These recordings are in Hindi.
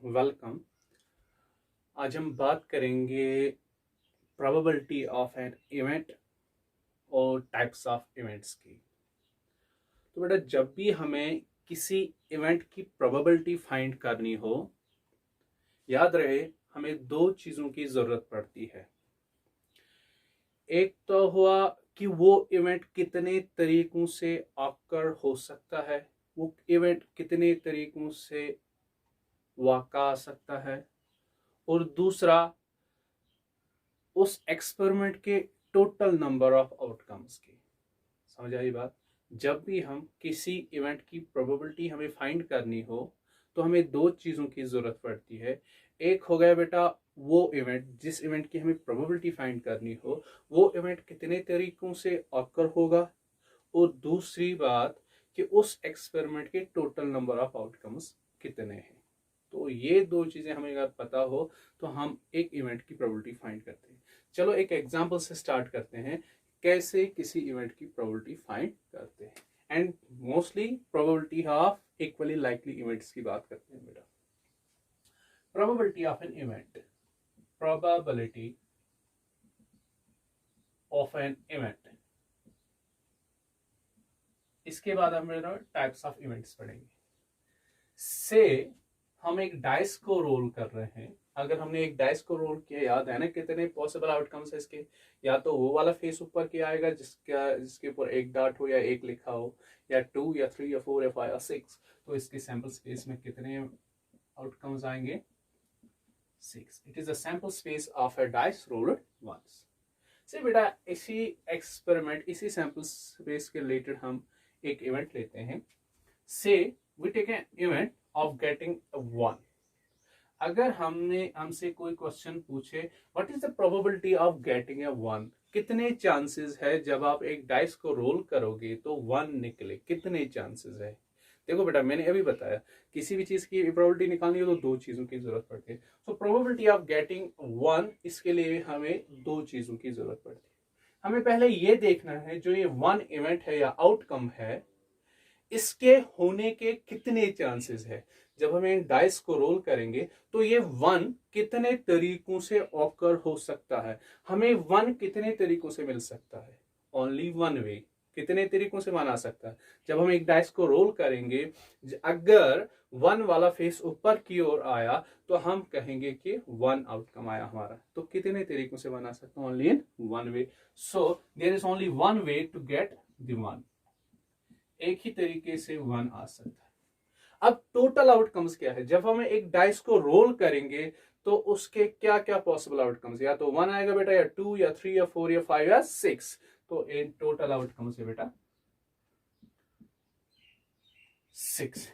वेलकम। आज हम बात करेंगे प्रोबेबिलिटी ऑफ एन इवेंट और टाइप्स ऑफ इवेंट्स की। तो बेटा, जब भी हमें किसी इवेंट की प्रोबेबिलिटी फाइंड करनी हो, याद रहे हमें दो चीज़ों की ज़रूरत पड़ती है। एक तो हुआ कि वो इवेंट कितने तरीकों से ऑकर हो सकता है, वो इवेंट कितने तरीकों से वाक़ा आ सकता है, और दूसरा उस एक्सपेरिमेंट के टोटल नंबर ऑफ आउटकम्स की। समझ आई बात? जब भी हम किसी इवेंट की प्रोबेबिलिटी हमें फाइंड करनी हो तो हमें दो चीज़ों की ज़रूरत पड़ती है। एक हो गया बेटा वो इवेंट, जिस इवेंट की हमें प्रोबेबिलिटी फाइंड करनी हो वो इवेंट कितने तरीकों से ऑकर होगा, और दूसरी बात कि उस एक्सपेरिमेंट के टोटल नंबर ऑफ आउटकम्स कितने हैं। तो ये दो चीज़ें हमें अगर पता हो तो हम एक इवेंट की प्रोबेबिलिटी फाइंड करते हैं। चलो एक एग्जांपल से स्टार्ट करते हैं कैसे किसी इवेंट की प्रोबेबिलिटी फाइंड करते हैं। And mostly probability of equally likely events की बात करते हैं बेटा। Probability of an event, probability of an event. इसके बाद हम टाइप्स ऑफ इवेंट्स पढ़ेंगे। से हम एक डाइस को रोल कर रहे हैं। अगर हमने एक डाइस को रोल किया, याद है ना कितने पॉसिबल आउटकम्स है इसके। या तो वो वाला फेस ऊपर किया आएगा जिसके ऊपर एक डॉट हो या एक लिखा हो, या 2 या 3 या 4 या 5 या 6। तो इसके सैंपल स्पेस में कितने आउटकम्स आएंगे? 6। It is a sample space of a dice rolled once. से बेटा इसी एक्सपेरिमेंट, इसी सैंपल स्पेस के रिलेटेड हम एक इवेंट लेते हैं। So we take an event of getting 1। अगर हमसे कोई क्वेश्चन पूछे what is the probability of getting a 1, कितने चांसेस है जब आप एक डाइस को रोल करोगे तो 1 निकले, कितने चांसेस है? देखो बेटा, मैंने अभी बताया किसी भी चीज की प्रोबेबिलिटी निकालनी हो तो दो चीजों की जरूरत पड़ती है। सो प्रोबेबिलिटी ऑफ गेटिंग 1, इसके लिए हमें दो चीजों की जरूरत पड़ती है। हमें पहले ये देखना है जो ये 1 इवेंट है या आउटकम है, इसके होने के कितने चांसेस है। जब हम इन डाइस को रोल करेंगे तो ये 1 कितने तरीकों से ऑकर हो सकता है। हमें 1 कितने तरीकों से मिल सकता है? ओनली वन वे। कितने तरीकों से 1 आ सकता है? जब हम एक डाइस को रोल करेंगे, अगर 1 वाला फेस ऊपर की ओर आया तो हम कहेंगे कि 1 आउटकम आया हमारा। तो कितने तरीकों से 1 आ सकता है? Only in one way. So there is only one way to get the 1। एक ही तरीके से 1 आ सकता है। अब टोटल आउटकम्स क्या है? जब हम एक डाइस को रोल करेंगे तो उसके क्या क्या पॉसिबल आउटकम्स, या तो 1 आएगा बेटा, या 2 या 3 या 4 या 5 या 6। तो इन टोटल आउटकम्स है बेटा 6।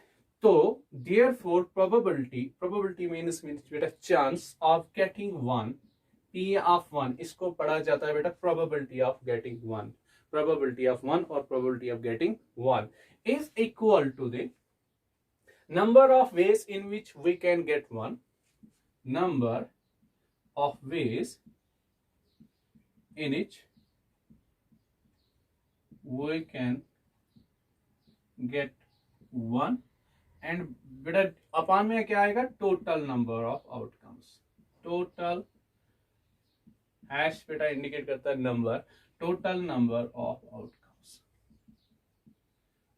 तो देयर फोर प्रोबेबिलिटी मीन्स बेटा chance of getting 1, P of 1, इसको पढ़ा जाता है बेटा probability of getting 1। Probability of 1 और probability of getting 1 is equal to the number of ways in which we can get 1, number of ways in which we can get 1, and बेटा अपान में क्या आएगा? Total number of outcomes. Total hash बेटा इंडिकेट करता है number, total number of outcomes.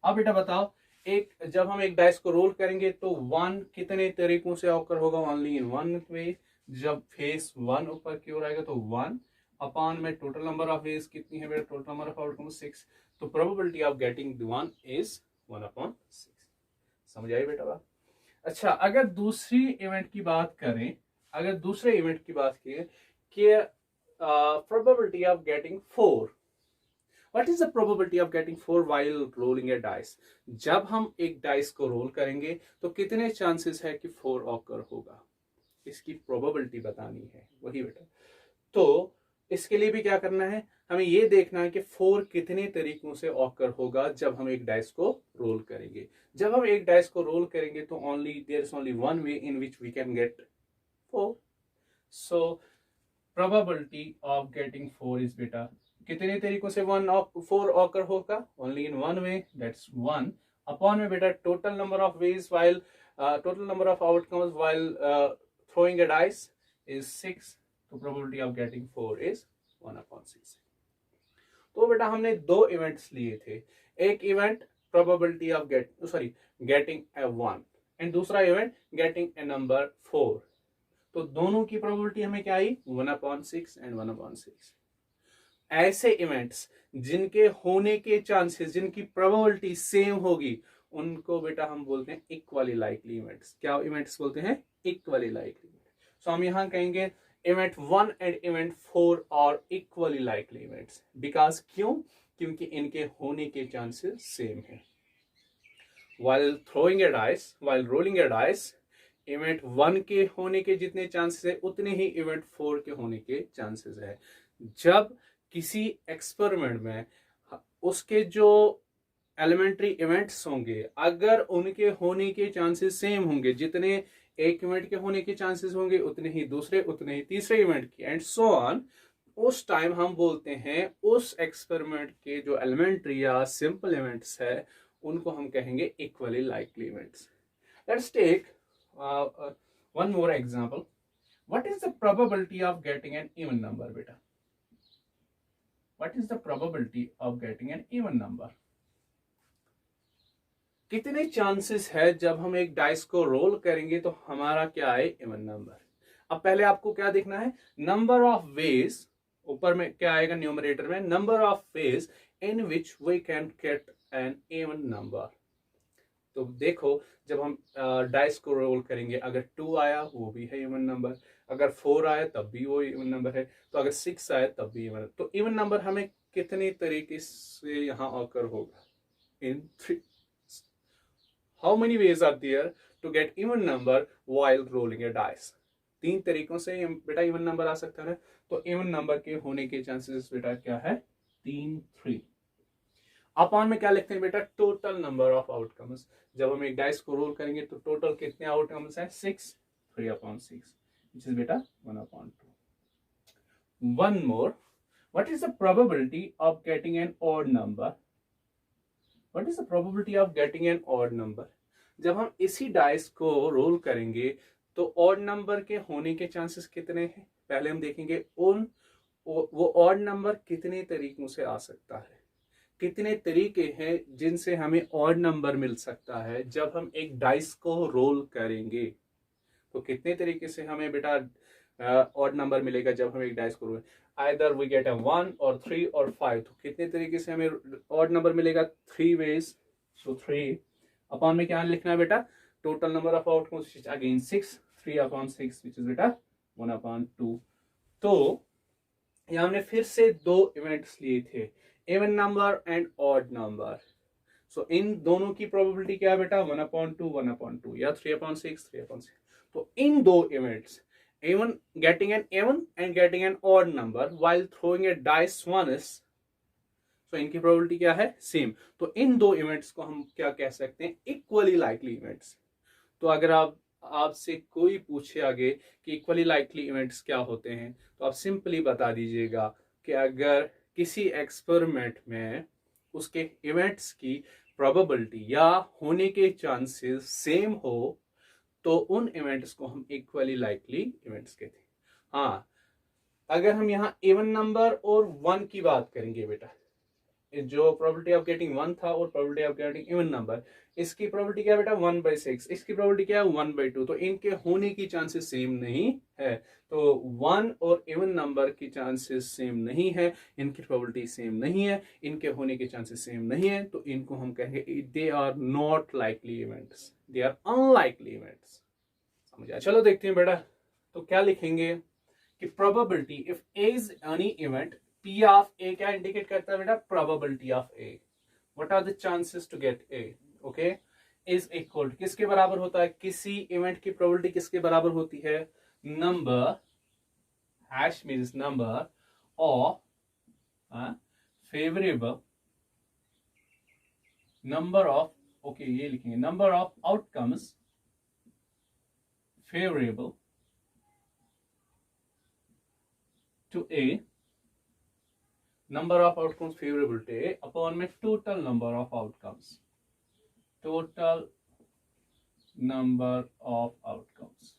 अब बेटा बताओ, एक जब हम एक डाइस को रोल करेंगे तो 1 कितने तरीकों से ऑकर होगा? ओनली इन वन वे। जब फेस 1 ऊपर की ओर आएगा तो 1 अपान में टोटल नंबर ऑफ वेज कितनी है बेटा? Total number of outcomes 6। तो प्रोबेबिलिटी ऑफ गेटिंग 1 इज 1/6। समझ आई बेटा बात? अच्छा, अगर दूसरी इवेंट की बात करें, अगर दूसरे इवेंट की बात करें कि probability of getting 4। What is the probability of getting 4 while rolling a dice? जब हम एक डाइस को रोल करेंगे तो कितने चांसेस है कि 4 ऑकर होगा, इसकी प्रोबेबिलिटी बतानी है। वही बेटा, तो इसके लिए भी क्या करना है? हमें ये देखना है कि 4 कितने तरीकों से ऑकर होगा जब हम एक डाइस को रोल करेंगे। जब हम एक डाइस को रोल करेंगे तो there is only one way in which we can get 4। So probability of getting 4 is बेटा कितने तरीकों से 4 ऑकर होगा? Only in one way, that's 1 upon में बेटा total number of ways while total number of outcomes while throwing a dice is 6, तो probability of getting 4 is 1/6। तो बेटा हमने दो इवेंट्स लिए थे, एक event probability of getting a 1 and दूसरा इवेंट गेटिंग ए नंबर 4। तो दोनों की प्रोबेबिलिटी हमें क्या आई 1/6 एंड 1/6। ऐसे इवेंट्स जिनके होने के चांसेस, जिनकी प्रोबेबिलिटी सेम होगी, उनको बेटा हम बोलते हैं इक्वली लाइकली इवेंट्स। क्या इवेंट्स बोलते हैं? Equally likely. सो हम यहां कहेंगे event 1 and event 4 are equally likely events. Because क्यों? क्योंकि इनके होने के चांसेस सेम है। while throwing a dice, while rolling a dice, event 1 के होने के जितने चांसेस है उतने ही इवेंट 4 के होने के चांसेस है। जब किसी एक्सपेरिमेंट में उसके जो एलिमेंट्री इवेंट्स होंगे, अगर उनके होने के चांसेस सेम होंगे, जितने एक इवेंट के होने के चांसेस होंगे उतने ही दूसरे, उतने ही तीसरे इवेंट के, एंड सो ऑन, उस टाइम हम बोलते हैं उस एक्सपेरिमेंट के जो एलिमेंट्री या सिंपल इवेंट्स है उनको हम कहेंगे equally likely events. Let's take one more example. What is the probability of getting an even number, beta? What is the probability of getting an even number? कितने चांसेस है जब हम एक डाइस को रोल करेंगे तो हमारा क्या है? Even number. अब पहले आपको क्या देखना है? नंबर ऑफ वेज, ऊपर में क्या आएगा न्यूमरेटर में? Number of ways in which we can get an even number. तो देखो जब हम डाइस को रोल करेंगे, अगर 2 आया वो भी है इवन नंबर, अगर 4 आया तब भी वो इवन नंबर है, तो अगर 6 आया तब भी इवन। तो इवन नंबर हमें कितने तरीके से यहाँ ऑकर होगा? In 3। How many ways are there to get even number while rolling a dice? 3 तरीकों से बेटा इवन नंबर आ सकता है। तो इवन नंबर के होने के चांसेस बेटा क्या है? 3। अपॉन में क्या लिखते हैं बेटा? Total number of outcomes. जब हम एक डाइस को रोल करेंगे तो टोटल कितने आउटकम्स हैं? 6, 3/6, which is बेटा 1/2। One more, what is the probability of getting an odd number? What is the probability of getting an odd number? जब हम इसी डाइस को रोल करेंगे तो ऑड नंबर के होने के चांसेस कितने हैं? पहले हम देखेंगे वो ऑड नंबर कितने तरीकों से आ सकता है, कितने तरीके हैं जिनसे हमें ऑड नंबर मिल सकता है जब हम एक डाइस को रोल करेंगे। तो कितने तरीके से हमें बेटा ऑड नंबर मिलेगा जब हम एक डाइस को roll? Either we get a 1 और 3 और 5। तो कितने तरीके से हमें ऑड नंबर मिलेगा? 3 वेज। सो 3 अपॉन में क्या लिखना है बेटा? Total number of outcomes again 6, 3/6 which is बेटा 1/2। तो यहां हमने फिर से 2 इवेंट्स लिए थे, even number and odd number. So इन दोनों की प्रोबेबिलिटी क्या है बेटा? 1/2, 1/2 या 3/6, 3/6। तो इन दो events, even getting an even and getting an odd number while throwing a dice once, so इनकी प्रोबेबिलिटी क्या है? सेम। तो इन दो इवेंट्स को हम क्या कह सकते हैं? Equally likely events. तो अगर आपसे कोई पूछे आगे कि इक्वली लाइकली इवेंट्स क्या होते हैं, तो आप सिंपली बता दीजिएगा कि अगर किसी एक्सपेरिमेंट में उसके इवेंट्स की प्रोबेबिलिटी या होने के चांसेस सेम हो तो उन इवेंट्स को हम इक्वली लाइकली इवेंट्स कहते हैं। हाँ, अगर हम यहाँ इवन नंबर और 1 की बात करेंगे बेटा, जो प्रोबेबिलिटी ऑफ गेटिंग 1 था और probability of getting even number, इसकी प्रोबेबिलिटी क्या है बेटा? 1/6। इसकी प्रोबेबिलिटी क्या है? 1/2। तो इनके होने की चांसेस सेम नहीं है। तो 1 और इवन नंबर की चांसेस सेम नहीं है, इनकी प्रोबेबिलिटी सेम नहीं है, इनके होने के चांसेस सेम नहीं है, तो इनको हम कहेंगे they are not likely events, they are unlikely events. समझ आया? चलो देखते हैं बेटा। तो क्या लिखेंगे कि probability if A is any event, P of A क्या इंडिकेट करता है बेटा? Probability of A। What are the chances to get A? Okay, is equal to किसके बराबर होता है? किसी इवेंट की प्रोबेबिलिटी किसके बराबर होती है? Number, hash means number of favourable, number of, okay ये लिखेंगे, number of outcomes favorable to A, number of outcomes favorable to A upon में total number of outcomes, total number of outcomes.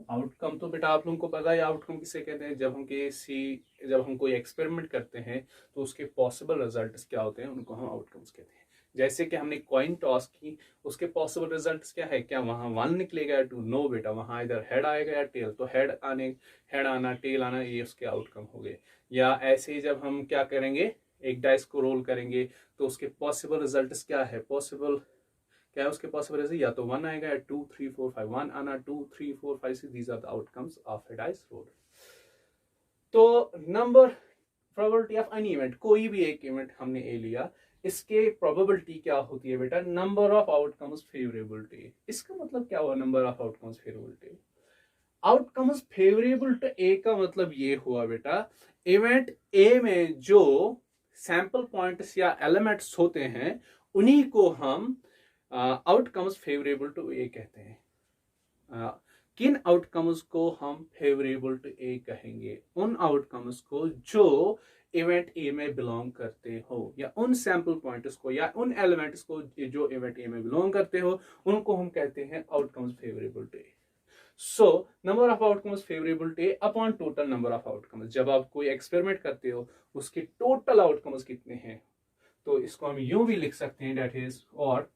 Outcome तो बेटा आप लोगों को पता है आउटकम किसे कहते हैं। जब हम कोई एक्सपेरिमेंट करते हैं तो उसके पॉसिबल रिजल्ट्स क्या होते हैं, उनको हम आउटकम्स कहते हैं। जैसे कि हमने कॉइन टॉस की, उसके पॉसिबल रिजल्ट्स क्या है, क्या वहां 1 निकलेगा या 2? नो बेटा, वहां इधर हेड आएगा या टेल। तो हेड आना, टेल आना, ये उसके आउटकम हो गए। या ऐसे ही जब हम क्या करेंगे, एक डाइस को रोल करेंगे तो उसके पॉसिबल रिजल्ट्स क्या है, क्या है उसके पॉसिबल, या तो 1 आएगा या 2 3 4 5। 1 आना, 2 3 4 5 6, these are the outcomes of a dice roll. तो number probability of any event, कोई भी एक इवेंट हमने ए लिया, इसके प्रोबेबिलिटी क्या होती है बेटा, नंबर ऑफ आउटकम्स फेवरेबिलिटी। इसका मतलब क्या हुआ, number of outcomes favourability. Outcomes favourable to A का मतलब ये हुआ बेटा, इवेंट ए में जो सैंपल पॉइंट्स या एलिमेंट्स होते हैं उन्हीं को हम आउटकम्स फेवरेबल टू ए कहते हैं। किन आउटकम्स को हम फेवरेबल टू ए कहेंगे, उन आउटकम्स को जो इवेंट ए में बिलोंग करते हो, या उन सैंपल पॉइंट्स को या उन एलिमेंट्स को जो इवेंट ए में बिलोंग करते हो, उनको हम कहते हैं outcomes favourable to A. So number of outcomes favourable to A upon total number of outcomes. जब आप कोई एक्सपेरिमेंट करते हो उसके टोटल आउटकम्स कितने हैं, तो इसको हम यूं भी लिख सकते हैं, दैट इज, और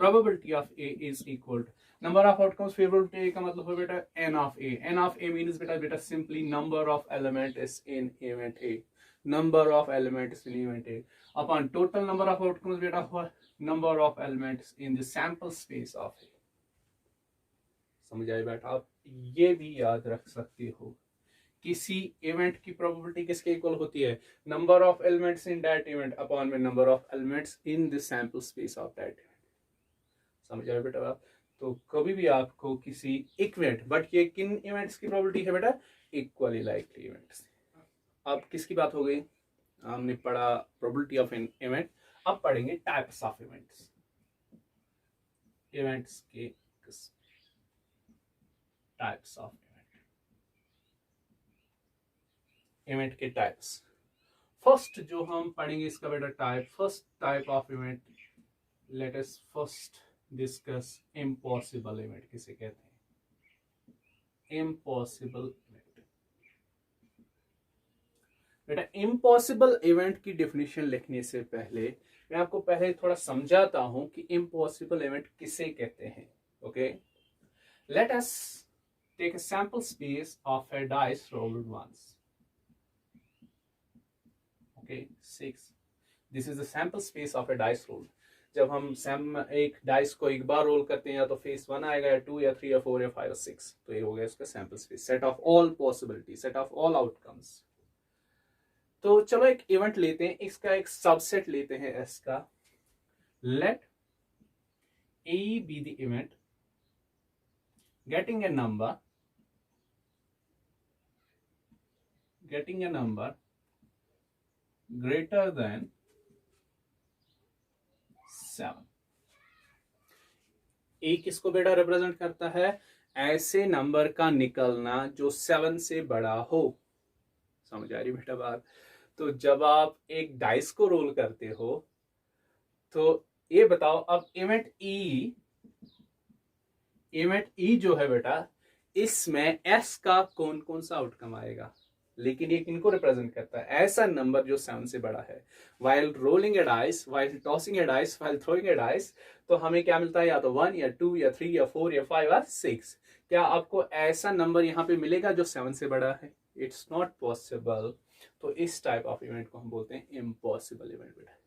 probability of A is equal to number of outcomes favorable to A का मतलब है बेटा n of A। n of A means बेटा simply number of elements in event A, number of elements in event A upon total number of outcomes बेटा हुआ number of elements in the sample space of A। समझ आए बेटा, आप ये भी याद रख सकते हो, किसी इवेंट की प्रोबेबिलिटी किसके इक्वल होती है, number of elements in that event upon में number of elements in the sample space of that event. समझ आए बेटा आप। तो कभी भी आपको किसी इवेंट, बट ये किन इवेंट्स की प्रोबेबिलिटी है बेटा, इक्वली लाइकली इवेंट्स। अब किसकी बात हो गई, हमने पढ़ा प्रोबेबिलिटी ऑफ एन इवेंट। अब पढ़ेंगे टाइप्स ऑफ इवेंट्स। इवेंट्स के टाइप्स ऑफ इवेंट के टाइप्स। फर्स्ट जो हम पढ़ेंगे इसका बेटा type, first type of event, let us first discuss impossible event किसे कहते हैं, इम्पॉसिबल इवेंट। बेटा इम्पॉसिबल इवेंट की डेफिनेशन लिखने से पहले मैं आपको पहले थोड़ा समझाता हूं कि इम्पॉसिबल इवेंट किसे कहते हैं। Okay, let us take a sample space of a dice rolled once. Okay 6, this is the sample space of a dice rolled. जब हम एक डाइस को एक बार रोल करते हैं, या तो फेस 1 आएगा या 2 या 3 या 4 या 5 या 6, तो ये हो गया इसका sample space, set of all possibility, set of all outcomes. तो चलो एक इवेंट लेते हैं, इसका एक सबसेट लेते हैं एस का। Let A be the event getting a number greater than 7। A किसको बेटा रिप्रेजेंट करता है, ऐसे नंबर का निकलना जो 7 से बड़ा हो। समझ आ रही बेटा बात। तो जब आप एक डाइस को रोल करते हो तो ये बताओ, अब इवेंट ई जो है बेटा, इसमें एस का कौन कौन सा आउटकम आएगा, लेकिन ये किनको रिप्रेजेंट करता है, ऐसा नंबर जो 7 से बड़ा है। While rolling a dice, while tossing a dice, while throwing a dice, तो हमें क्या मिलता है, या तो 1 या 2 या 3 या 4 या 5 या 6। क्या आपको ऐसा नंबर यहाँ पे मिलेगा जो 7 से बड़ा है? It's not possible. तो इस टाइप ऑफ इवेंट को हम बोलते हैं इम्पॉसिबल इवेंट बेटा।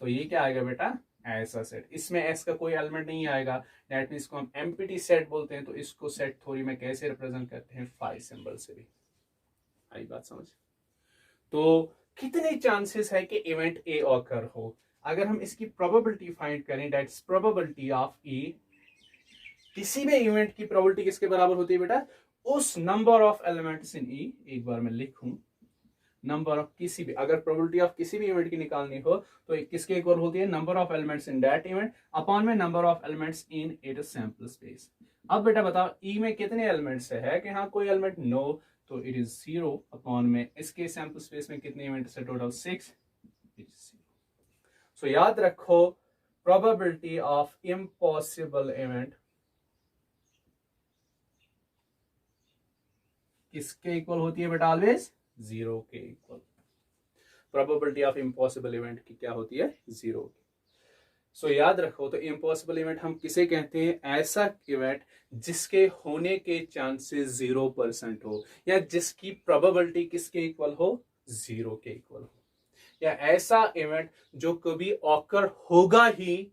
तो ये क्या आएगा बेटा, ऐसा सेट, इसमें एस का कोई एलिमेंट नहीं आएगा, दैट मींस को हम एम्प्टी सेट बोलते हैं। तो इसको सेट थ्योरी में कैसे रिप्रेजेंट करते हैं, 5 सिंबल से भी। आई बात समझ। तो कितने चांसेस है कि इवेंट ए ऑकर हो, अगर हम इसकी प्रोबेबिलिटी फाइंड करें, दैट्स प्रोबेबिलिटी ऑफ ए, किसी भी इवेंट की प्रोबेबिलिटी किसके बराबर होती है बेटा, उस नंबर ऑफ एलिमेंट्स इन ई, एक बार मैं लिखूं, नंबर ऑफ किसी भी, अगर प्रोबेबिलिटी ऑफ किसी भी इवेंट की निकालनी हो तो किसके इक्वल होती है, number of elements in that event upon में number of elements in it sample space. अब बेटा बताओ ई में कितने एलिमेंट्स है कि हाँ कोई एलिमेंट नो, तो इट इज 0 अपॉन में इसके सैंपल स्पेस में कितने इवेंट्स है, टोटल 6, सो याद रखो probability of impossible event किसके इक्वल होती है बेटा? ऑलवेज जीरो के equal. Probability of impossible event की क्या होती है? जीरो की। सो याद रखो, तो इम्पॉसिबल इवेंट हम किसे कहते हैं? ऐसा इवेंट जिसके होने के चांसेस 0% हो, या जिसकी प्रोबेबिलिटी किसके इक्वल हो? जीरो के इक्वल हो, या ऐसा इवेंट जो कभी ऑकर होगा ही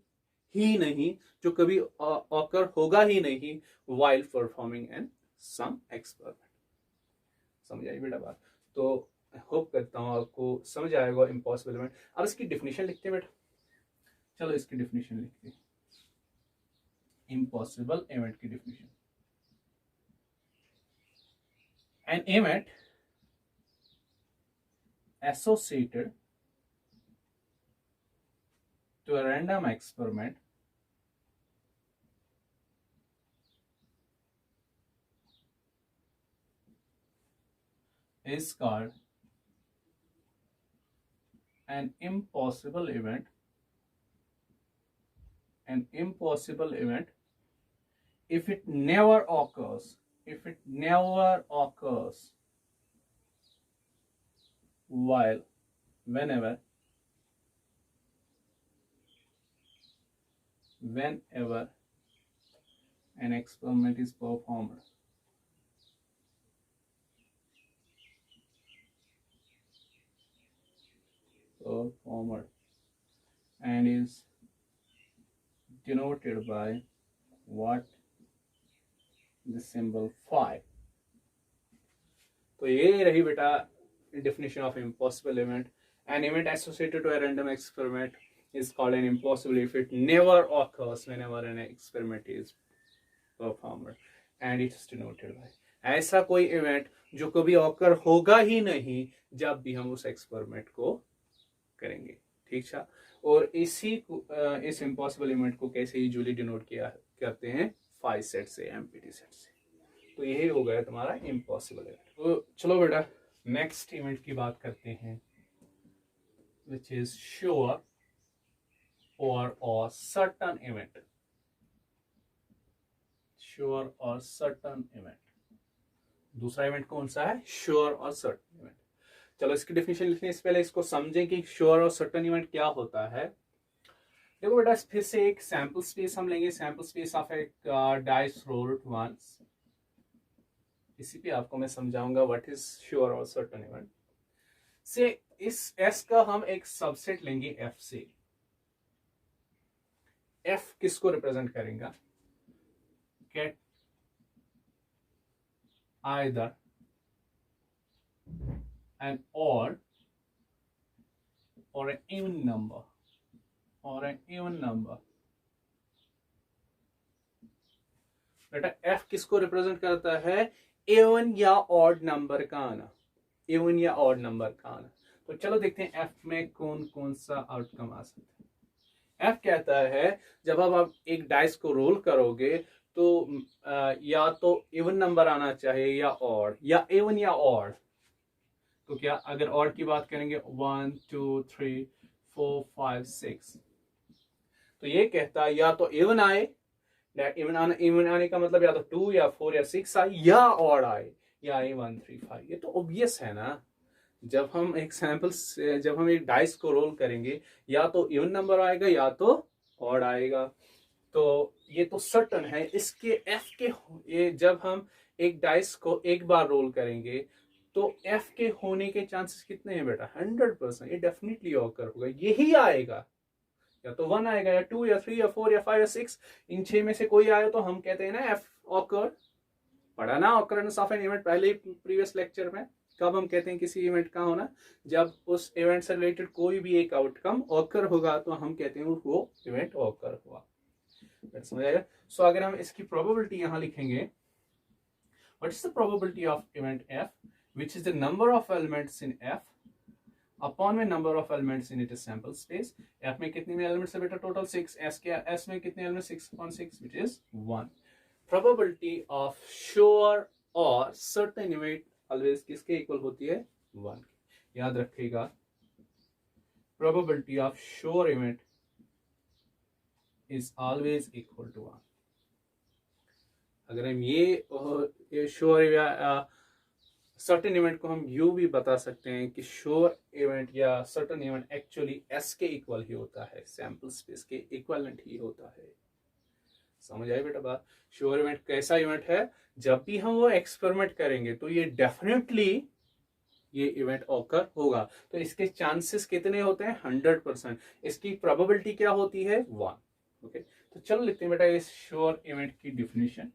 नहीं, जो कभी ऑकर होगा ही नहीं वाइल परफॉर्मिंग एन सम एक्सपेरिमेंट। समझ आई बेटा बात? तो होप करता हूं आपको समझ आएगा इम्पॉसिबल इवेंट। अब इसकी डिफिनेशन लिखते हैं बेटा, चलो इसकी डिफिनेशन लिखते हैं। इम्पॉसिबल इवेंट की definition, an event associated to a random experiment is called an impossible event. An impossible event if it never occurs, while whenever an experiment is performed. And is denoted by what? The symbol phi. तो ये रही बेटा definition of impossible event. An event associated to a random experiment is called an impossible if it never occurs whenever an experiment is performed, and it is denoted by, ऐसा कोई इवेंट जो कभी ऑकर होगा ही नहीं जब भी हम उस एक्सपेरिमेंट को करेंगे। ठीक है, और इस इम्पॉसिबल इवेंट को कैसे यूजुअली डिनोट किया करते हैं? 5 सेट से, एमपीटी सेट से। तो यही हो गया तुम्हारा इम्पॉसिबल इवेंट। तो चलो बेटा नेक्स्ट इवेंट की बात करते हैं, विच इज श्योर और सर्टन इवेंट। श्योर और सर्टन इवेंट, दूसरा इवेंट कौन सा है? श्योर और सर्टन इवेंट। चलो इसकी डेफिनेशन लिखने से पहले इसको समझें कि श्योर और सर्टन इवेंट क्या होता है। देखो बेटा फिर से एक सैंपल स्पेस हम लेंगे, सैंपल स्पेस ऑफ एक डाइस रोल्ड वंस। इसी पे आपको मैं समझाऊंगा व्हाट इज श्योर और सर्टन इवेंट। से इस एस का हम एक सबसेट लेंगे एफ से। एफ किसको रिप्रेजेंट करेगा? Get either an odd or an even number बेटा f किसको रिप्रेजेंट करता है? इवन या ऑड नंबर का आना, इवन या ऑड नंबर का आना। तो चलो देखते हैं f में कौन कौन सा आउटकम आ सकता है। f कहता है जब आप एक डाइस को रोल करोगे तो या तो इवन नंबर आना चाहिए या ऑड, या इवन या ऑड। तो क्या अगर ऑड की बात करेंगे 1 2 3 4 5 6, तो ये कहता है या तो इवन आए, इवन आने का मतलब या तो 2 या 4 या 6 आए, या ऑड आए, या आए 1 3 5। ये तो ऑब्वियस है ना। जब हम एक सैंपल से, जब हम एक डाइस को रोल करेंगे या तो इवन नंबर आएगा या तो ऑड आएगा। तो ये तो सर्टन है। इसके एफ के ये जब हम एक डाइस को एक बार रोल करेंगे तो एफ के होने के चांसेस कितने हैं बेटा? 100%। ये डेफिनेटली ऑकर होगा, यही आएगा। या तो 1 आएगा या 2 या 3 या 4 या 5 या 6, इन 6 में से कोई आए तो हम कहते हैं ना एफ ऑकर। पढ़ा ना ऑकरेंस ऑफ एन इवेंट पहले प्रीवियस लेक्चर में। कब हम कहते हैं किसी इवेंट का होना? जब उस इवेंट से रिलेटेड कोई भी एक आउटकम ऑकर होगा तो हम कहते हैं वो इवेंट ऑकर हुआ। समझ आएगा? सो अगर हम इसकी प्रोबेबिलिटी यहां लिखेंगे, what is the probability of event F, which is the number of elements in F upon में number of elements in its sample space। F में कितने elements है बेटा? टोटल 6। S में कितने elements? 6/6 which is 1। Probability of sure और certain event always किसके इक्वल होती है? 1। याद रखिएगा, probability of sure event is always equal to 1। अगर हम ये श्योर या सर्टेन इवेंट को हम यू भी बता सकते हैं कि श्योर इवेंट या सर्टेन इवेंट एक्चुअली एस के इक्वल ही होता है, सैंपल स्पेस के इक्वलेंट ही होता है। समझ आए बेटा बात? श्योर इवेंट कैसा इवेंट है, जब भी हम वो एक्सपेरिमेंट करेंगे तो ये डेफिनेटली ये इवेंट ऑकर होगा। तो इसके चांसेस कितने होते हैं? 100%। इसकी प्रोबेबिलिटी क्या होती है? 1। ओके, तो चलो लिखते हैं बेटा इस श्योर इवेंट की definition.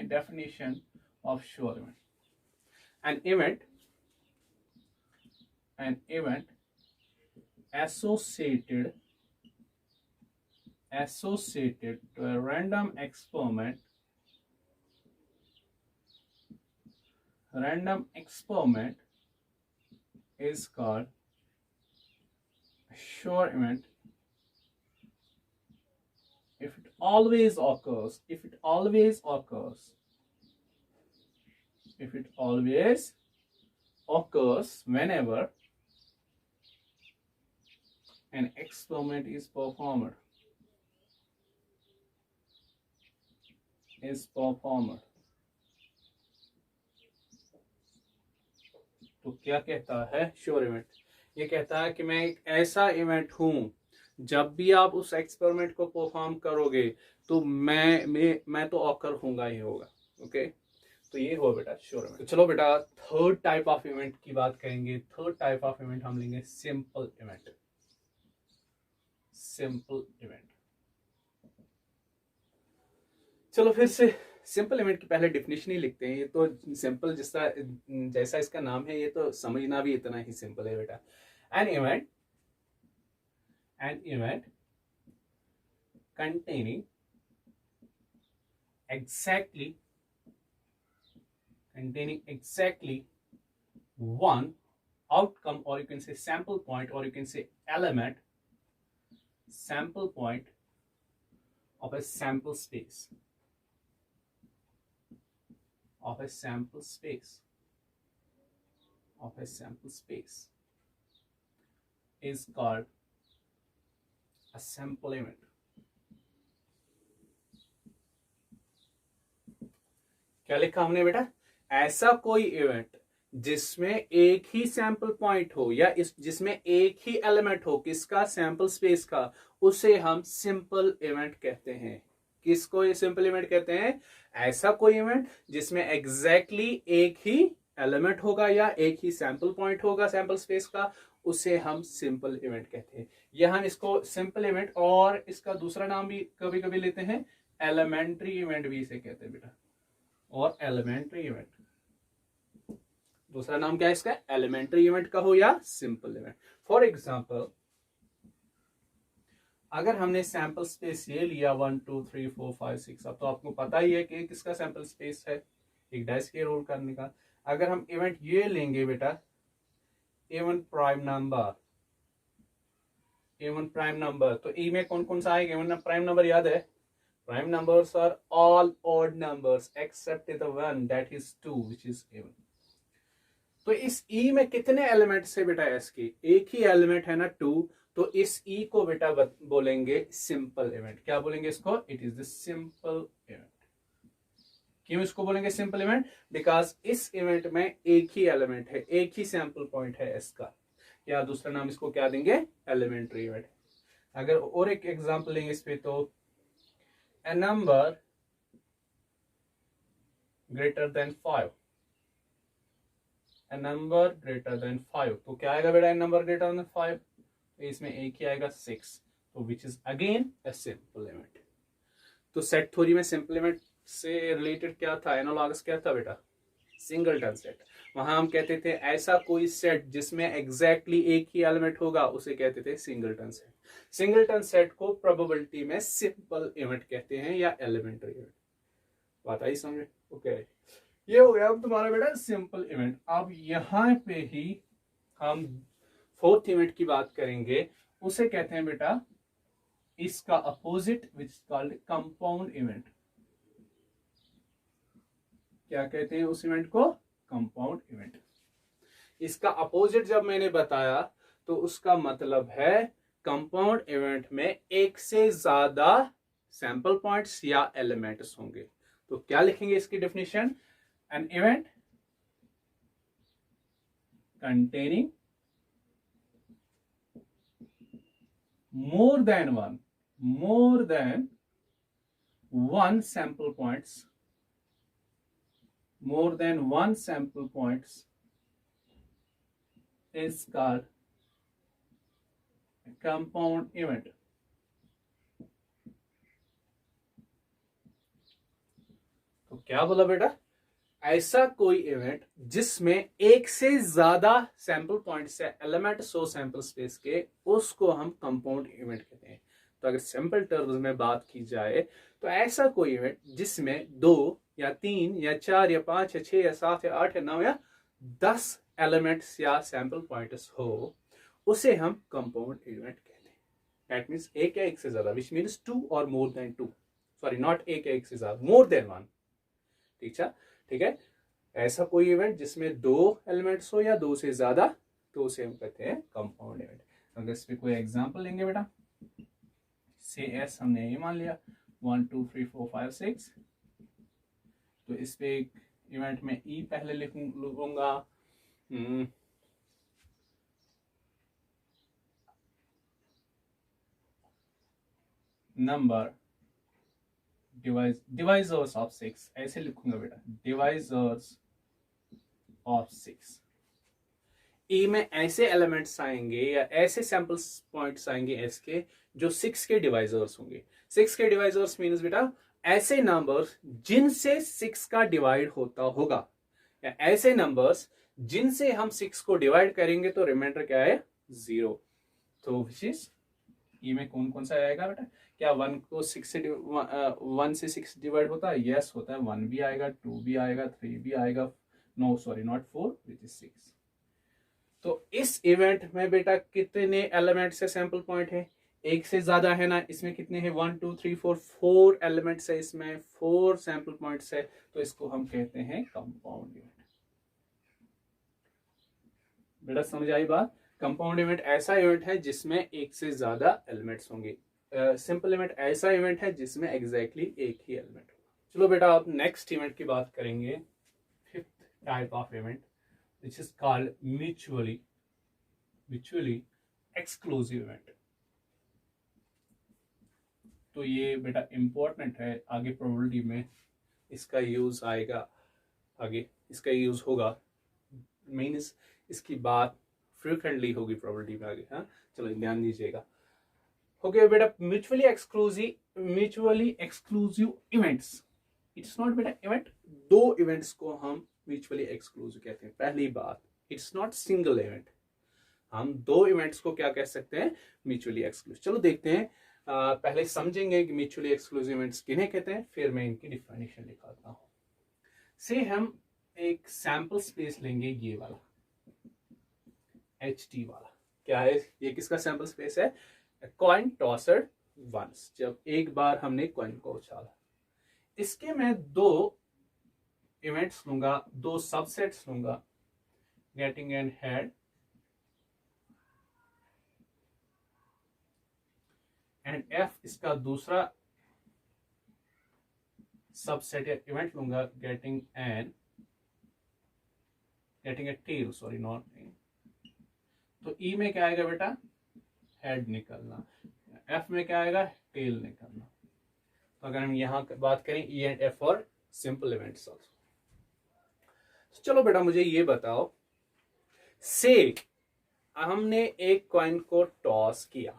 definition of sure event. An event associated to a random experiment is called sure event if it always occurs whenever an experiment is performed. तो क्या कहता है श्योर इवेंट? ये कहता है कि मैं एक ऐसा इवेंट हूं, जब भी आप उस एक्सपेरिमेंट को परफॉर्म करोगे तो मैं तो ऑकर होगा ही होगा। ओके, तो ये हो बेटा श्योर इवेंट। तो चलो बेटा थर्ड टाइप ऑफ इवेंट की बात करेंगे। थर्ड टाइप ऑफ इवेंट हम लेंगे सिंपल इवेंट। चलो फिर से सिंपल इवेंट की पहले डिफिनेशन ही लिखते हैं। ये तो सिंपल जैसा इसका नाम है, ये तो समझना भी इतना ही सिंपल है बेटा। An event containing exactly one outcome, or you can say sample point, or you can say element, sample point of a sample space, is called a sample event. क्या लिखा हमने बेटा? ऐसा कोई इवेंट जिसमें एक ही सैंपल पॉइंट हो या जिसमें एक ही एलिमेंट हो, किसका? सैंपल स्पेस का, उसे हम सिंपल इवेंट कहते हैं। किसको ये सिंपल इवेंट कहते हैं? ऐसा कोई इवेंट जिसमें एग्जैक्टली एक ही एलिमेंट होगा या एक ही सैंपल पॉइंट होगा सैंपल स्पेस का, उसे हम सिंपल इवेंट कहते हैं। या हम इसको सिंपल इवेंट और इसका दूसरा नाम भी कभी कभी लेते हैं, एलिमेंट्री इवेंट भी इसे कहते हैं बेटा। और एलिमेंट्री इवेंट, दूसरा नाम क्या है इसका? एलिमेंट्री इवेंट का हो या सिंपल इवेंट। फॉर एग्जाम्पल, अगर हमने सैंपल स्पेस ये लिया 1 2 3 4 5 6, अब तो आपको पता ही है कि किसका सैंपल स्पेस है, एक डाइस के रोल करने का। अगर हम इवेंट ये लेंगे बेटा, इवन प्राइम नंबर, तो ई में कौन कौन सा आएगा? इवन प्राइम नंबर याद है? Prime numbers are all odd numbers except the one that is 2, which is even. तो इस E में कितने एलिमेंट्स है बेटा? S के एक ही एलिमेंट है ना, 2। तो इस E को बेटा बोलेंगे सिंपल इवेंट। क्या बोलेंगे इसको? It is the simple event. क्यों इसको बोलेंगे सिंपल इवेंट? बिकॉज इस इवेंट में एक ही एलिमेंट है, एक ही सैंपल पॉइंट है S का। या दूसरा नाम इसको क्या देंगे? Elementary event. अगर और एक एग्जाम्पल लेंगे इस पे, तो a number greater than 5, तो क्या आएगा बेटा? नंबर ग्रेटर देन 5, तो इसमें एक ही आएगा 6, तो which is again a simple event. तो सेट थ्योरी में सिंपल इवेंट से रिलेटेड क्या था? एनालॉगस क्या था बेटा? Singleton set. वहां हम कहते थे ऐसा कोई सेट जिसमें एग्जैक्टली एक ही एलिमेंट होगा, उसे कहते थे सिंगलटन सेट। सिंगलटन सेट को प्रोबेबिलिटी में सिंपल इवेंट कहते हैं या एलिमेंट्री इवेंट। बात आई समझे? ओके, ये हो गया अब तुम्हारा बेटा सिंपल इवेंट। अब यहां पे ही हम फोर्थ इवेंट की बात करेंगे, उसे कहते हैं बेटा इसका opposite, which is called compound event. क्या कहते हैं उस इवेंट को? Compound event. इसका अपोजिट जब मैंने बताया तो उसका मतलब है कंपाउंड इवेंट में एक से ज्यादा सैंपल पॉइंट्स या एलिमेंट्स होंगे। तो क्या लिखेंगे इसकी definition? An event containing more than one sample points, is called a compound event. तो क्या बोला बेटा? ऐसा कोई इवेंट जिसमें एक से ज्यादा सैंपल पॉइंट्स या एलिमेंट्स हो सैंपल स्पेस के, उसको हम कंपाउंड इवेंट कहते हैं। तो अगर सिंपल टर्म्स में बात की जाए तो ऐसा कोई इवेंट जिसमें 2 या 3 या 4 या 5 या 6 या 7 या 8 या 9 या 10 एलिमेंट्स या सैंपल पॉइंट्स हो, उसे हम कंपाउंड इवेंट कहते हैं। दैट मीन्स एक या एक से ज्यादा, विच मीन्स 2 और मोर देन 2, सॉरी नॉट एक या एक से ज्यादा, मोर देन 1। ठीक है, ऐसा कोई इवेंट जिसमें 2 एलिमेंट्स हो या 2 से ज्यादा, तो उसे हम कहते हैं कंपाउंड इवेंट। अगर इस पे कोई एग्जांपल लेंगे बेटा, से एस हमने ये मान लिया 1 2 3 4 5 6, तो इस पे एक इवेंट में ई पहले लिखूंगा, नंबर डिवाइजर्स ऑफ 6, ऐसे लिखूंगा बेटा, डिवाइजर्स ऑफ 6। ई में ऐसे एलिमेंट्स आएंगे या ऐसे सैंपल पॉइंट्स आएंगे एस के जो 6 के डिवाइजर्स होंगे। 6 के डिवाइजर्स मीन्स बेटा ऐसे नंबर्स जिनसे 6 का डिवाइड होता होगा, या ऐसे नंबर्स जिनसे हम 6 को डिवाइड करेंगे तो रिमाइंडर क्या है? 0। तो विच इज ई में कौन कौन सा आएगा बेटा? क्या 1 को 6 से 1 से 6 डिवाइड होता है? यस होता है। 1 भी आएगा, 2 भी आएगा, 3 भी आएगा, no sorry not 4 which is 6। तो इस इवेंट में बेटा कितने एलिमेंट से सैंपल पॉइंट है? एक से ज्यादा है ना, इसमें कितने हैं? 1 2 3 4, 4 एलिमेंट्स है, इसमें 4 सैंपल पॉइंट्स है, तो इसको हम कहते हैं कंपाउंड इवेंट। बेटा समझ आई बात? कंपाउंड इवेंट ऐसा इवेंट है जिसमें एक से ज्यादा एलिमेंट्स होंगे। सिंपल इवेंट ऐसा इवेंट है जिसमें एग्जैक्टली एक ही एलिमेंट होगा। चलो बेटा आप नेक्स्ट इवेंट की बात करेंगे, 5th type of event which is called mutually exclusive event। तो ये बेटा इंपॉर्टेंट है, आगे प्रोबेबिलिटी में इसका यूज आएगा, आगे इसका यूज होगा, मीन्स इसकी बात फ्रीक्वेंटली होगी प्रोबेबिलिटी में आगे। हाँ चलो ध्यान दीजिएगा। हो गया बेटा mutually exclusive events. It's not बेटा इवेंट, 2 इवेंट्स को हम म्यूचुअली एक्सक्लूसिव कहते हैं। पहली बात, इट्स नॉट सिंगल इवेंट, हम 2 इवेंट्स को क्या कह सकते हैं? Mutually exclusive. चलो देखते हैं, पहले समझेंगे कि म्यूचुअली एक्सक्लूसिव इवेंट्स किन्हें कहते हैं, फिर मैं इनकी डिफिनेशन लिखाता हूं। से हम एक सैंपल स्पेस लेंगे, ये वाला HT वाला। क्या है ये? किसका सैंपल स्पेस है? कॉइन टॉसर वंस, जब एक बार हमने कॉइन को उछाला। इसके मैं 2 इवेंट्स लूंगा, 2 सबसेट्स लूंगा, getting an head and F इसका दूसरा सबसेट या इवेंट लूंगा, getting a tail, sorry not tail. तो E में क्या आएगा बेटा? हेड निकलना। F में क्या आएगा? टेल निकलना। तो अगर हम यहां बात करें E एंड F और सिंपल इवेंट्स ऑल्सो। तो चलो बेटा मुझे ये बताओ, से हमने एक कॉइन को टॉस किया,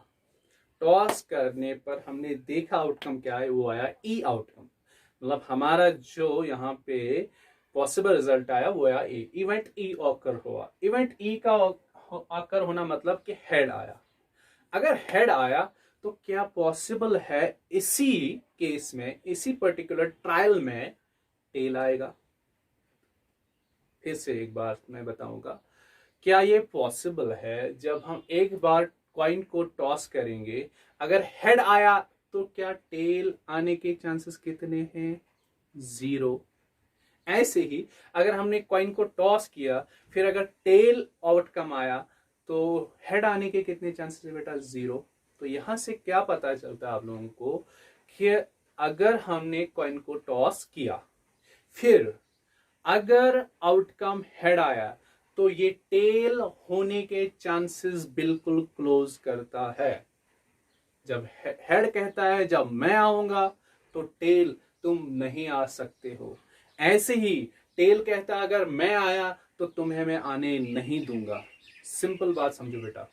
टॉस करने पर हमने देखा आउटकम क्या है? वो आया ई आउटकम, मतलब हमारा जो यहाँ पे पॉसिबल रिजल्ट आया वो आया ई। इवेंट ई ऑकर हुआ। इवेंट ई का ऑकर होना मतलब कि हेड आया। अगर हेड आया तो क्या पॉसिबल है इसी केस में, इसी पर्टिकुलर ट्रायल में टेल आएगा? फिर से एक बार मैं बताऊंगा, क्या ये पॉसिबल है जब हम एक बार कॉइन को टॉस करेंगे, अगर हेड आया तो क्या टेल आने के चांसेस कितने हैं? 0। ऐसे ही अगर हमने कॉइन को टॉस किया, फिर अगर टेल आउटकम आया तो हेड आने के कितने चांसेस है बेटा? 0। तो यहाँ से क्या पता चलता है आप लोगों को कि अगर हमने कॉइन को टॉस किया, फिर अगर आउटकम हेड आया, तो ये टेल होने के चांसेस बिल्कुल क्लोज करता है। जब हेड कहता है जब मैं आऊंगा, तो टेल तुम नहीं आ सकते हो। ऐसे ही टेल कहता है अगर मैं आया तो तुम्हें मैं आने नहीं दूंगा। सिंपल बात समझो बेटा।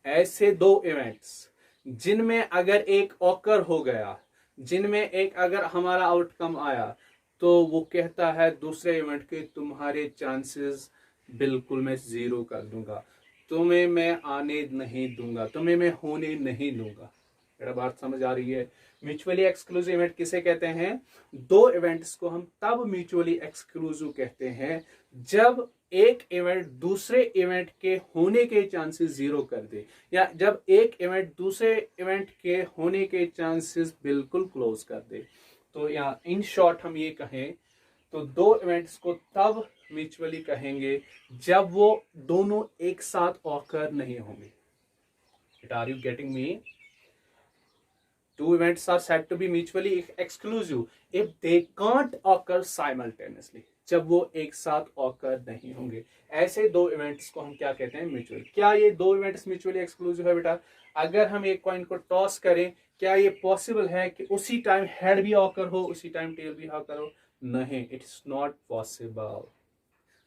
ऐसे दो इवेंट्स जिनमें अगर एक ऑकर हो गया, जिनमें एक अगर हमारा आउटकम आया, तो वो कहता है दूसरे इवेंट के तुम्हारे चांसेस बिल्कुल मैं जीरो कर दूंगा, तुम्हें मैं आने नहीं दूंगा, तुम्हें मैं होने नहीं दूंगा। मेरा बात समझ आ रही है? म्यूचुअली एक्सक्लूसिव इवेंट किसे कहते हैं? दो इवेंट्स को हम तब म्यूचुअली एक्सक्लूसिव कहते हैं जब एक इवेंट दूसरे इवेंट के होने के चांसेस जीरो कर दे, या जब एक इवेंट दूसरे इवेंट के होने के चांसेस बिल्कुल क्लोज कर दे। तो या इन शॉर्ट हम ये कहें तो दो इवेंट्स को तब म्यूचुअली कहेंगे जब वो दोनों एक साथ ऑकर नहीं होंगे। Are you getting me? Two events are said to be mutually exclusive if they can't occur simultaneously. जब वो एक साथ ऑकर नहीं होंगे, ऐसे दो इवेंट्स को हम क्या कहते हैं? म्यूचुअल। क्या ये दो इवेंट्स म्यूचुअली एक्सक्लूसिव है बेटा? अगर हम एक कॉइन को टॉस करें, क्या ये पॉसिबल है कि उसी टाइम हेड भी ऑकर हो, उसी टाइम टेल भी ऑकर हो? नहीं, इट्स नॉट पॉसिबल।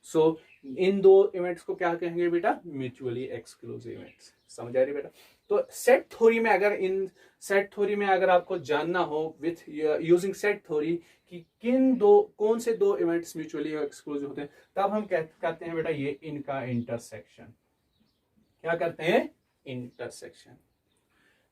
सो इन दो इवेंट्स को क्या कहेंगे बेटा? Mutually exclusive events. समझ आ रही बेटा? तो सेट थ्योरी में अगर इन सेट थ्योरी में अगर आपको जानना हो विथ यूजिंग सेट थ्योरी कि कौन से दो इवेंट्स म्यूचुअली एक्सक्लूसिव होते हैं, तब हम कहते हैं बेटा ये इनका इंटरसेक्शन। क्या करते हैं? इंटरसेक्शन।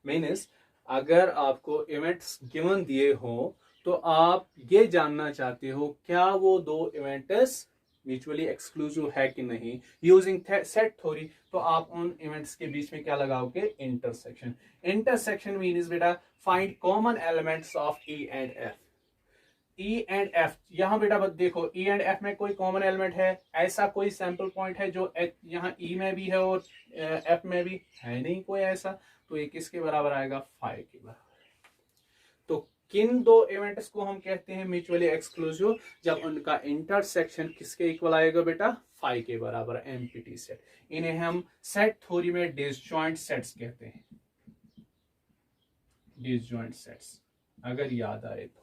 मीन्स अगर आपको इवेंट्स गिवन दिए हो, तो आप ये जानना चाहते हो क्या वो दो इवेंट्स म्यूचुअली एक्सक्लूसिव है कि नहीं। यूजिंग सेट थ्योरी, तो आप उन इवेंट्स के बीच में क्या लगाओगे? इंटरसेक्शन। इंटरसेक्शन मीन्स बेटा find common elements of E and F. E and F, यहां बेटा देखो ई एंड एफ में कोई कॉमन एलिमेंट है? ऐसा कोई सैंपल पॉइंट है जो यहाँ ई में भी है और एफ में भी है? नहीं कोई ऐसा। तो ये किसके बराबर आएगा? 5 के बराबर। तो किन दो इवेंट्स को हम कहते हैं म्यूचुअली एक्सक्लूसिव? जब उनका इंटरसेक्शन किसके इक्वल आएगा बेटा? 5 के बराबर, एमपीटी सेट। इन्हें हम सेट थ्योरी में डिसजॉइंट सेट्स कहते हैं। डिसजॉइंट सेट्स अगर याद आए तो,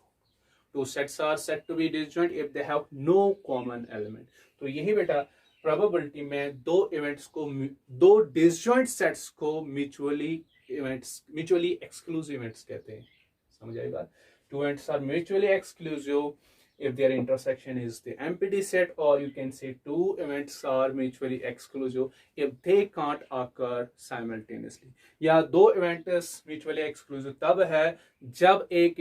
two sets are said to be disjoint if they have no common element. तो यही बेटा प्रोबेबिलिटी में दो इवेंट्स को, दो डिसजॉइंट सेट्स को म्यूचुअली एक्सक्लूसिव इवेंट्स कहते हैं। समझ आई बात? Two events are mutually exclusive if their intersection is the empty set, or you can say two events are mutually exclusive if they can't occur simultaneously. या दो इवेंट्स म्यूचुअली एक्सक्लूसिव तब है जब एक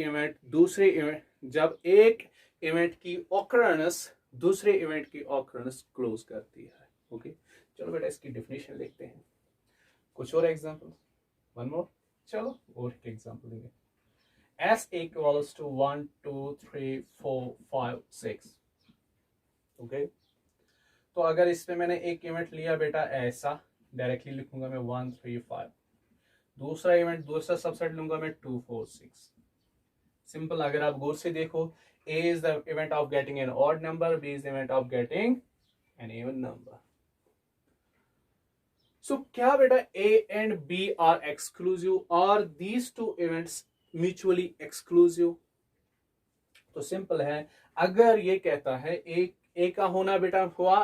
इवेंट की ऑकरेंस दूसरे इवेंट की ऑकरेंस क्लोज करती है। ओके, चलो बेटा इसकी डेफिनेशन लिखते हैं। कुछ और एग्जांपल, वन मोर। चलो और एक एग्जांपल देंगे। S equals to 1, 2, 3, 4, 5, 6. ओके, तो अगर इसमें मैंने एक इवेंट लिया बेटा ऐसा, डायरेक्टली लिखूंगा मैं 1, 3, 5। दूसरा इवेंट, दूसरा सबसेट लूंगा मैं 2, 4, 6। सिंपल। अगर आप गौर से देखो, A is the event of getting an odd number, B is the event of getting an even number. So क्या बेटा A and B are exclusive? Are these two events mutually exclusive? तो सिंपल है, अगर ये कहता है ए का होना बेटा हुआ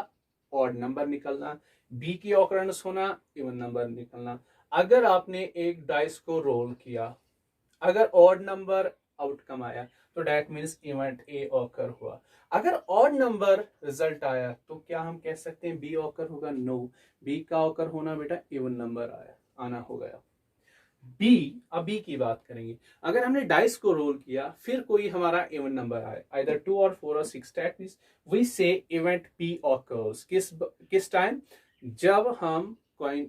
ऑड नंबर निकलना, बी की ऑकरेंस होना इवन नंबर निकलना। अगर आपने एक डाइस को रोल किया, अगर ऑड नंबर आउटकम आया तो that means event A occur हुआ। अगर ऑड नंबर रिजल्ट आया तो क्या हम कह सकते हैं बी ऑकर होगा? नो, बी का ऑकर होना बेटा इवन नंबर आना हो गया। अब बी की बात करेंगे। अगर हमने डाइस को रोल किया, फिर कोई हमारा इवन नंबर आए, आइदर 2 और 4 और 6, दैट मींस वी से इवेंट पी ऑकर्स। किस टाइम? जब हम कॉइन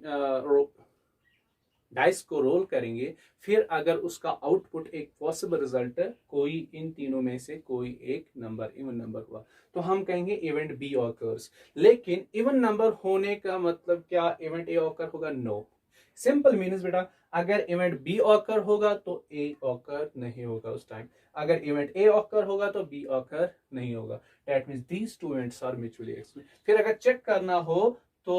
डाइस को रोल करेंगे, फिर अगर उसका आउटपुट एक पॉसिबल रिजल्ट कोई इन तीनों में से कोई एक नंबर इवन नंबर हुआ, तो हम कहेंगे इवेंट बी ऑकर्स। लेकिन इवन नंबर होने का मतलब क्या इवेंट ए ऑकर होगा? नो। सिंपल मीन्स बेटा अगर इवेंट बी ऑकर होगा तो ए ऑकर नहीं होगा उस टाइम, अगर इवेंट ए ऑकर होगा तो बी ऑकर नहीं होगा। That means these two events are mutually exclusive. फिर अगर चेक करना हो तो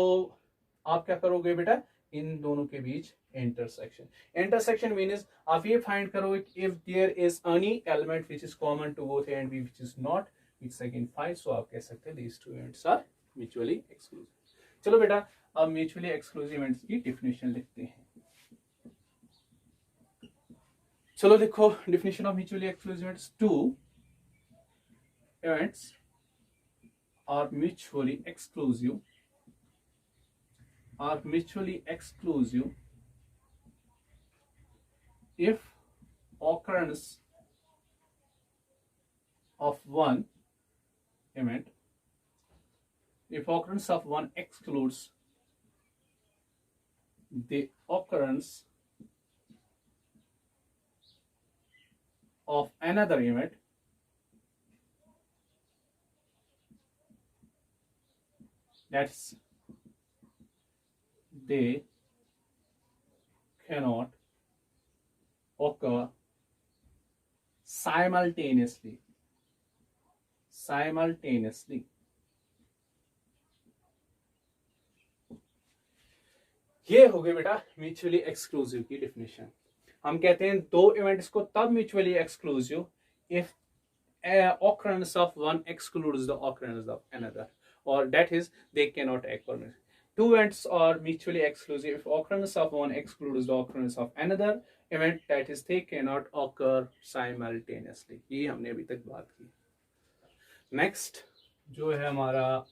आप क्या करोगे बेटा, इन दोनों के बीच इंटरसेक्शन। इंटरसेक्शन मीन्स आप ये फाइंड करोगे if there is any element which is common to both A and B which is not, which again find, so आप कह सकते हैं these two events are mutually exclusive. चलो बेटा अब म्यूचुअली एक्सक्लूसिव इवेंट्स की डेफिनेशन लिखते हैं। चलो देखो definition of mutually exclusive events, two events are mutually exclusive if occurrence of one event, if occurrence of one excludes the occurrence of another event, that's they cannot occur simultaneously. ये हो गई बेटा म्यूचुअली एक्सक्लूसिव की डेफिनेशन। हम कहते हैं दो इवेंट्स को तब mutually exclusive if occurrence of one excludes the occurrence of another, or that is they cannot occur. Two events are mutually exclusive if occurrence of one excludes the occurrence of another event, that is they cannot occur simultaneously। ये हमने अभी तक बात की। नेक्स्ट जो है हमारा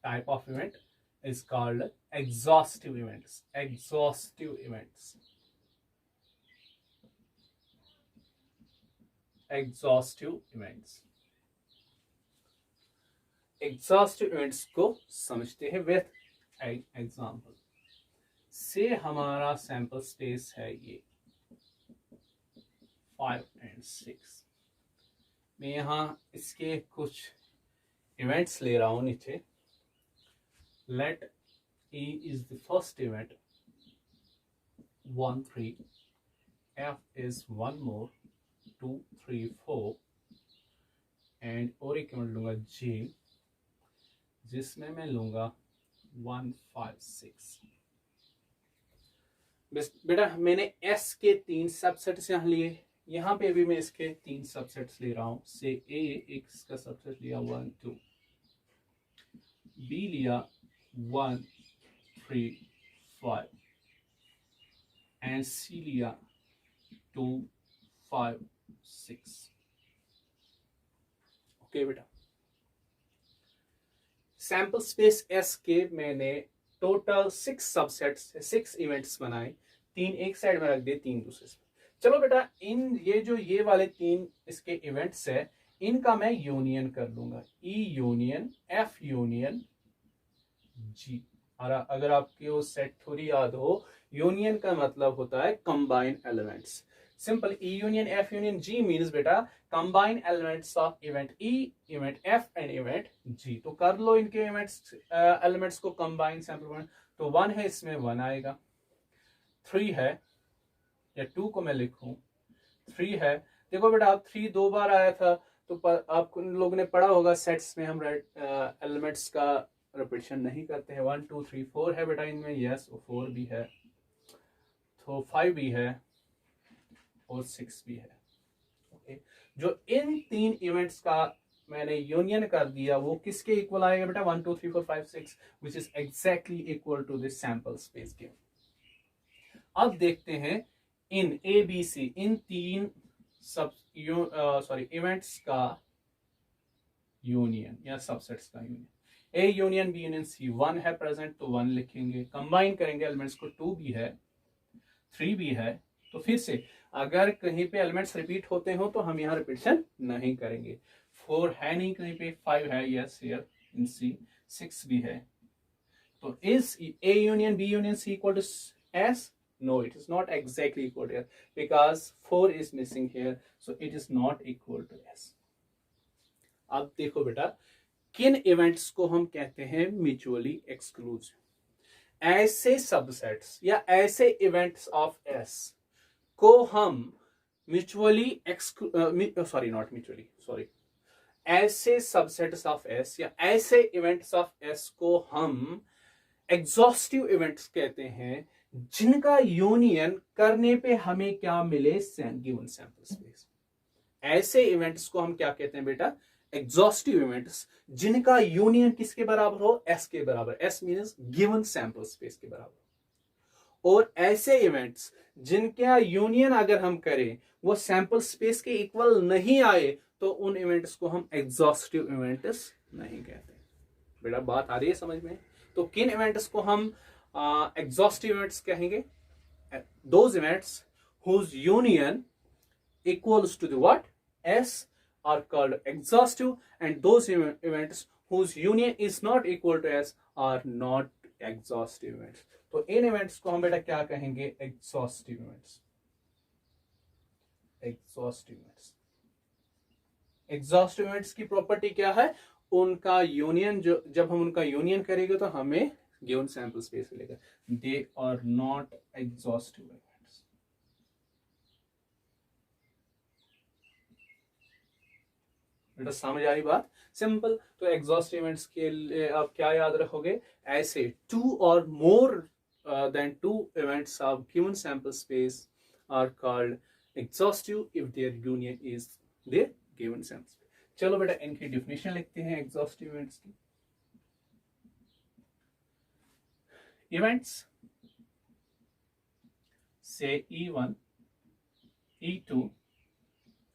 type of event is called exhaustive events. Exhaustive events को समझते हैं विथ एग्जाम्पल। से हमारा सैंपल स्पेस है ये 5 और 6। मैं यहाँ इसके कुछ इवेंट्स ले रहा हूं नीचे। Let E is the first event 1 3, F is one more 2 3 4 and और एक इवेंट लूंगा G जिसमें मैं लूंगा 1 5 6। बेटा मैंने S के 3 सबसेट्स यहाँ लिए, यहाँ पे भी मैं इसके 3 सबसेट्स ले रहा हूं। से A एक इसका सबसेट लिया 1 2, B लिया 1 3 5 एंड C लिया 2 5 6। ओके बेटा सैंपल स्पेस S के मैंने टोटल 6 सबसेट्स 6 इवेंट्स बनाए, 3 एक साइड में रख दिए 3 दूसरे से। चलो बेटा इन ये वाले 3 इसके इवेंट्स है, इनका मैं यूनियन कर लूंगा। E union F union G। और अगर आपकी वो सेट थोड़ी याद हो, यूनियन का मतलब होता है combine elements. Simple E union F union G means बेटा combine elements of event E, event F and event G। तो कर लो इनके इवेंट्स एलिमेंट्स को कंबाइन सैंपल। तो 1 है इसमें 1 आएगा, 3 है या 2 को मैं लिखूं 3 है। देखो बेटा आप 3 2 बार आया था तो आप लोगों ने पढ़ा होगा सेट्स में हम एलिमेंट्स का रिपीटिशन नहीं करते हैं। 1 2 3 4 है बेटा इनमें, यस 4 भी है, तो 5 भी है और 6 भी है। ओके जो इन 3 इवेंट्स का मैंने यूनियन कर दिया वो किसके इक्वल आएगा बेटा 1 2 3 4 5 6 which is exactly equal to this sample space के। अब देखते हैं इन ABC इन 3 इवेंट्स का यूनियन या सबसेट्स का union. A union B union C 1 है प्रेजेंट तो 1 लिखेंगे, कंबाइन करेंगे एलिमेंट्स को 2 भी है 3 भी है। तो फिर से अगर कहीं पे एलिमेंट्स रिपीट होते हो तो हम यहाँ रिपीटिशन नहीं करेंगे। 4 है नहीं कहीं पे, 5 है यस हियर इन C, 6 भी है। तो is A union B union C equal to S? No, it is not exactly equal to S because 4 is missing here, so it is not equal to S. अब देखो बेटा किन इवेंट्स को हम कहते हैं म्यूचुअली एक्सक्लूसिव। ऐसे सबसेट्स या ऐसे इवेंट्स ऑफ एस को हम mutually sorry not mutually sorry ऐसे सबसेट्स ऑफ एस या ऐसे इवेंट्स ऑफ एस को हम एग्जॉस्टिव इवेंट्स कहते हैं, जिनका यूनियन करने पे हमें क्या मिले, गिवन सैंपल स्पेस। ऐसे इवेंट्स को हम क्या कहते हैं बेटा, एग्जॉस्टिव इवेंट्स, जिनका यूनियन किसके बराबर हो, एस के बराबर। S means given sample space के बराबर। और ऐसे इवेंट्स जिनका यूनियन अगर हम करें वो सैंपल स्पेस के इक्वल नहीं आए तो उन इवेंट्स को हम एग्जॉस्टिव इवेंट्स नहीं कहते। बेटा बात आ रही है समझ में? तो किन इवेंट्स को हम एग्जॉस्टिव इवेंट्स कहेंगे? Those events whose union equals to the what, S, are called exhaustive, and those events whose union is not equal to S are not exhaustive events. तो इन events को हम बेटा क्या कहेंगे, exhaustive events। exhaustive events, exhaustive events की प्रॉपर्टी क्या है, उनका यूनियन जो जब हम उनका यूनियन करेंगे तो हमें गिवन सैंपल स्पेस मिलेगा। They are not exhaustive events. बेटा समझ आई बात? सिंपल। तो एग्जॉस्टिव इवेंट्स के लिए आप क्या याद रखोगे, ऐसे टू और more than two events of given sample space are called exhaustive if their union is their given sample space. चलो बेटा इनकी डेफिनेशन लिखते हैं एग्जॉस्टिव इवेंट्स की। इवेंट्स से E1, E2,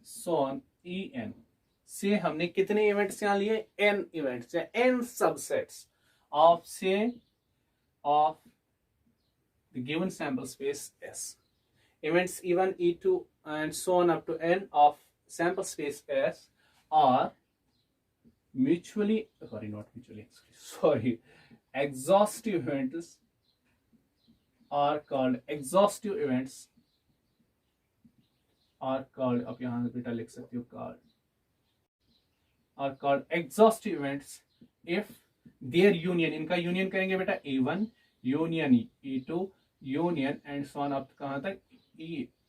so on, En से हमने कितने इवेंट्स यहां लिए, n इवेंट्स या n सबसेट्स ऑफ से of the given sample space S। Events E1, E2 and so on up to n of sample space S are mutually exhaustive events are called exhaustive events are called, आप यहां से बेटा लिख सकते हो called, are called exhaustive events if their union, इनका यूनियन करेंगे बेटा E1 union E2 union and so on up कहां तक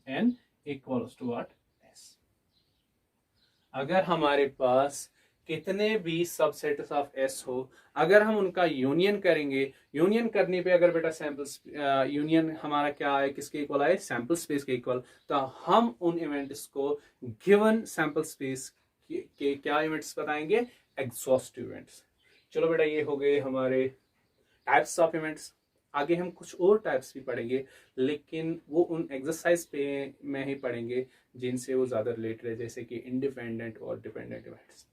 En equals to what, S। अगर हमारे पास कितने भी सबसेट्स ऑफ S हो, अगर हम उनका यूनियन करेंगे, यूनियन करने पे अगर बेटा सैंपल्स यूनियन हमारा क्या है, किसके इक्वल आए, सैंपल स्पेस के इक्वल, तो हम उन इवेंट्स को गिवन सैंपल स्पेस के क्या इवेंट्स बताएंगे, एग्जॉस्टिव इवेंट्स। चलो बेटा ये हो गए हमारे टाइप्स ऑफ इवेंट्स। आगे हम कुछ और टाइप्स भी पढ़ेंगे, लेकिन वो उन एक्सरसाइज पे में ही पढ़ेंगे जिनसे वो ज्यादा रिलेटेड है, जैसे कि इंडिपेंडेंट और डिपेंडेंट इवेंट्स।